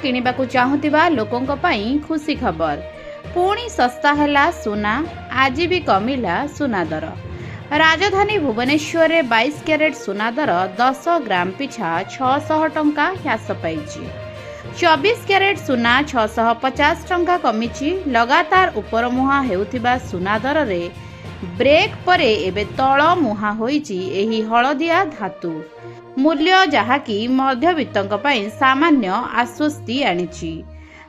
किणिबाकु चाहुतिबा लोकंक पई खुशी खबर। पुणी सस्ता हैला सुना, आज भी कमिला सुना दर। राजधानी भुवनेश्वर में 22 क्यारेट सुना दर 10 ग्राम पिछा 600 टंका ह्रास पाइछि। 24 क्यारेट सुना 650 टंका कमिछि। लगातार उपर मुहा हेउथिबा सुना दर रे ब्रेक परे एबे तळ मुहा होइछि एही हळदिया धातु मूल्य, जहाँकि मध्यवित्तक पई सामान्य आश्वस्ति आनिछि।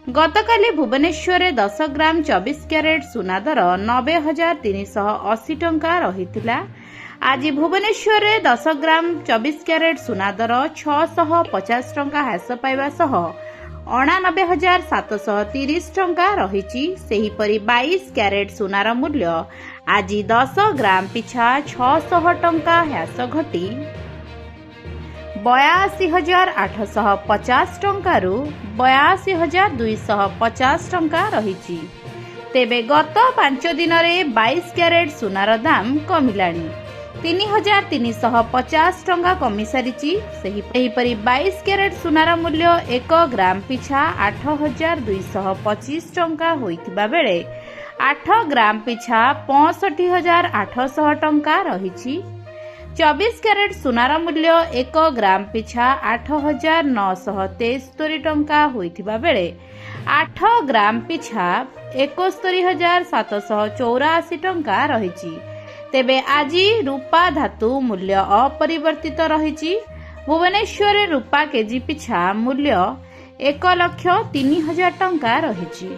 गतकाली भुवनेश्वर 10 ग्राम 24 क्यारेट सुना दर 90,380 टंका रहिथिला। आज भुवनेश्वर 10 ग्राम 24 क्यारेट सुना दर 650 टंका ह्रास पाइबा सह 89,730 टंका रहिछि। सेहीपरि 22 क्यारेट सुनार मूल्य आज 10 ग्राम पिछा 600 टंका ह्रास घटी 82,850 टंकारु 82,250 टंका रहिछि। तेबे गत 5 दिन में 22 क्यारेट सुनार दाम कमिलाणी 3,350 टंका कमी सारिछि। सेहीपरि 22 क्यारेट सुनार मूल्य 1 ग्राम पिछा 8,225 टंका होइथिबा बेले 8 ग्राम पिछा 65,800 टंका रहिछि। 24 क्यारेट सुनार मूल्य 1 ग्राम पिछा 8,973 टंका होइथिबा बेले 8 ग्राम पिछा 71,784 टंका रहिछि। तेबे आज रूपा धातु मूल्य अपरिवर्तित रहिछि। भुवनेश्वर रूपा केजी पिछा मूल्य 1,03,000 टंका रहिछि।